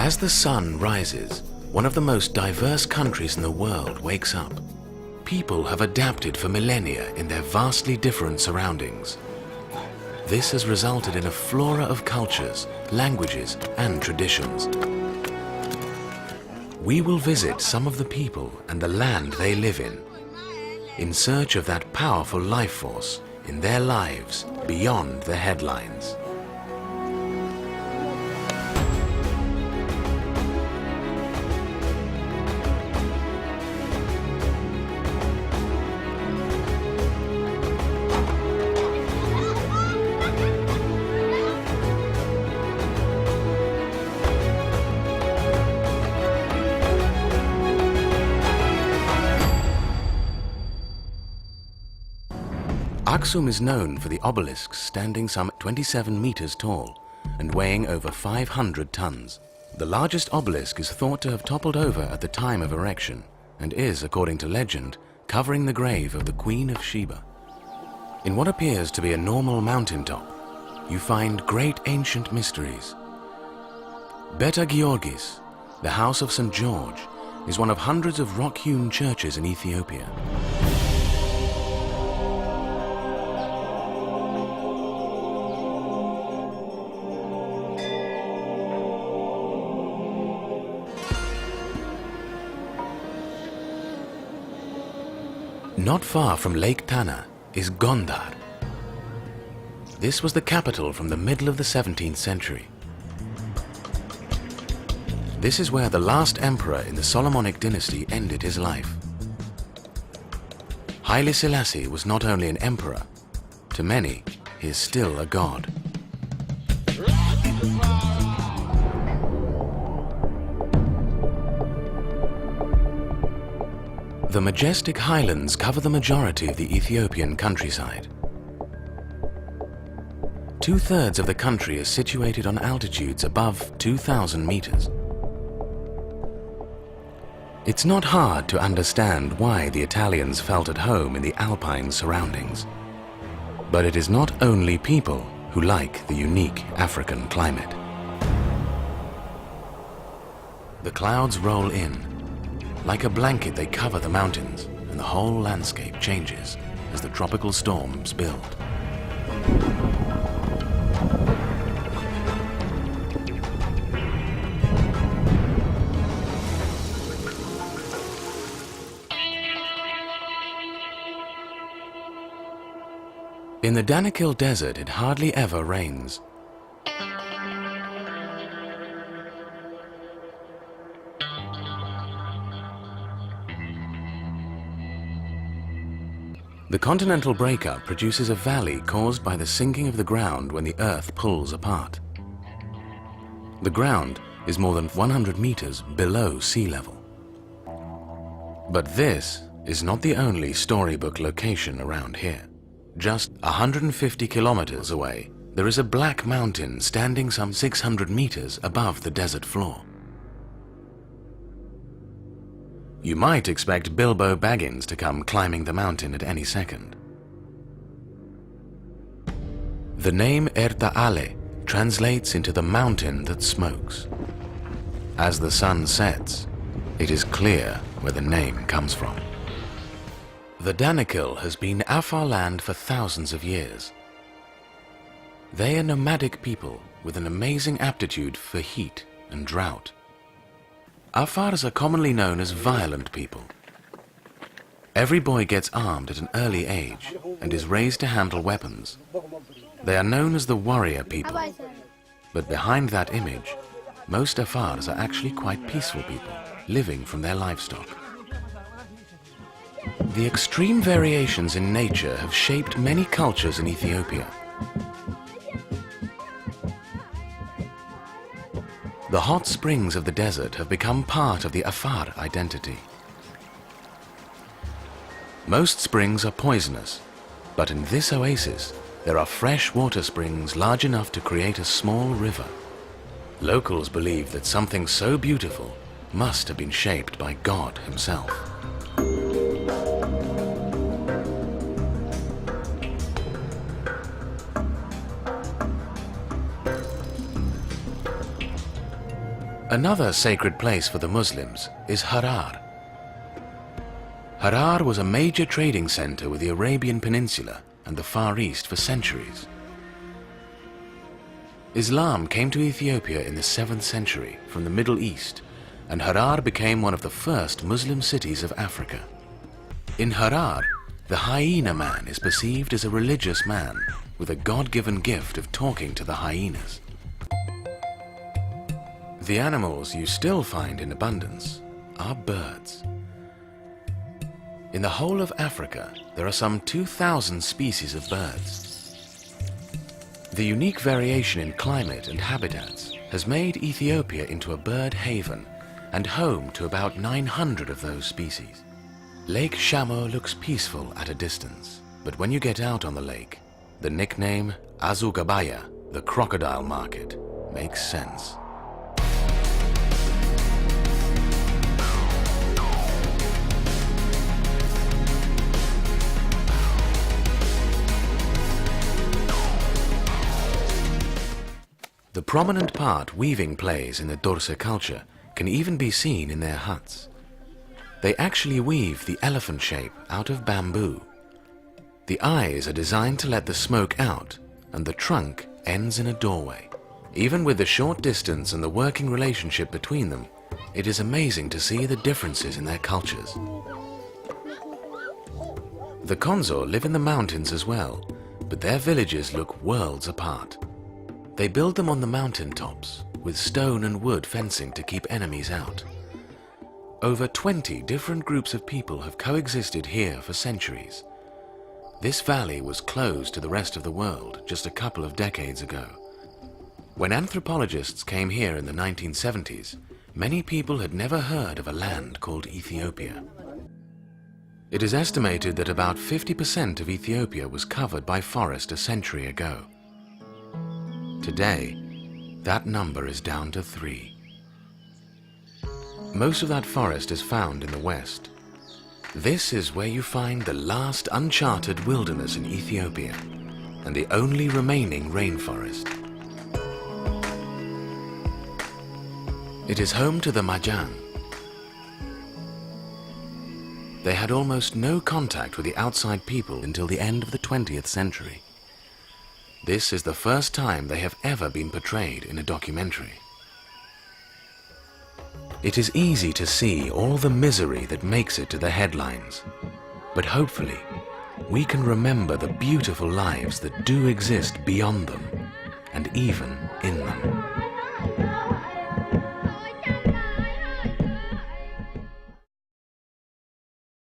As the sun rises, one of the most diverse countries in the world wakes up. People have adapted for millennia in their vastly different surroundings. This has resulted in a flora of cultures, languages, and traditions. We will visit some of the people and the land they live in search of that powerful life force in their lives beyond the headlines. Aksum is known for the obelisks standing some 27 meters tall and weighing over 500 tons. The largest obelisk is thought to have toppled over at the time of erection and is, according to legend, covering the grave of the Queen of Sheba. In what appears to be a normal mountaintop, you find great ancient mysteries. Beta Georgis, the House of St. George, is one of hundreds of rock-hewn churches in Ethiopia. Not far from Lake Tana is Gondar. This was the capital from the middle of the 17th century. This is where the last emperor in the Solomonic dynasty ended his life. Haile Selassie was not only an emperor, to many, he is still a god. The majestic highlands cover the majority of the Ethiopian countryside. Two-thirds of the country is situated on altitudes above 2,000 meters. It's not hard to understand why the Italians felt at home in the alpine surroundings. But it is not only people who like the unique African climate. The clouds roll in. Like a blanket, they cover the mountains, and the whole landscape changes as the tropical storms build. In the Danakil Desert, it hardly ever rains. The continental breakup produces a valley caused by the sinking of the ground when the earth pulls apart. The ground is more than 100 meters below sea level. But this is not the only storybook location around here. Just 150 kilometers away, there is a black mountain standing some 600 meters above the desert floor. You might expect Bilbo Baggins to come climbing the mountain at any second. The name Erta Ale translates into the mountain that smokes. As the sun sets, it is clear where the name comes from. The Danakil has been Afar land for thousands of years. They are nomadic people with an amazing aptitude for heat and drought. Afars are commonly known as violent people. Every boy gets armed at an early age and is raised to handle weapons. They are known as the warrior people. But behind that image, most Afars are actually quite peaceful people, living from their livestock. The extreme variations in nature have shaped many cultures in Ethiopia. The hot springs of the desert have become part of the Afar identity. Most springs are poisonous, but in this oasis, there are fresh water springs large enough to create a small river. Locals believe that something so beautiful must have been shaped by God himself. Another sacred place for the Muslims is Harar. Harar was a major trading center with the Arabian Peninsula and the Far East for centuries. Islam came to Ethiopia in the 7th century from the Middle East, and Harar became one of the first Muslim cities of Africa. In Harar, the hyena man is perceived as a religious man with a God-given gift of talking to the hyenas. The animals you still find in abundance are birds. In the whole of Africa, there are some 2,000 species of birds. The unique variation in climate and habitats has made Ethiopia into a bird haven and home to about 900 of those species. Lake Shamo looks peaceful at a distance, but when you get out on the lake, the nickname Azugabaya, the crocodile market, makes sense. The prominent part weaving plays in the Dorse culture can even be seen in their huts. They actually weave the elephant shape out of bamboo. The eyes are designed to let the smoke out, and the trunk ends in a doorway. Even with the short distance and the working relationship between them, it is amazing to see the differences in their cultures. The Konzo live in the mountains as well, but their villages look worlds apart. They build them on the mountain tops, with stone and wood fencing to keep enemies out. Over 20 different groups of people have coexisted here for centuries. This valley was closed to the rest of the world just a couple of decades ago. When anthropologists came here in the 1970s, many people had never heard of a land called Ethiopia. It is estimated that about 50% of Ethiopia was covered by forest a century ago. Today, that number is down to 3. Most of that forest is found in the west. This is where you find the last uncharted wilderness in Ethiopia and the only remaining rainforest. It is home to the Majan. They had almost no contact with the outside people until the end of the 20th century. This is the first time they have ever been portrayed in a documentary. It is easy to see all the misery that makes it to the headlines, but hopefully we can remember the beautiful lives that do exist beyond them and even in them.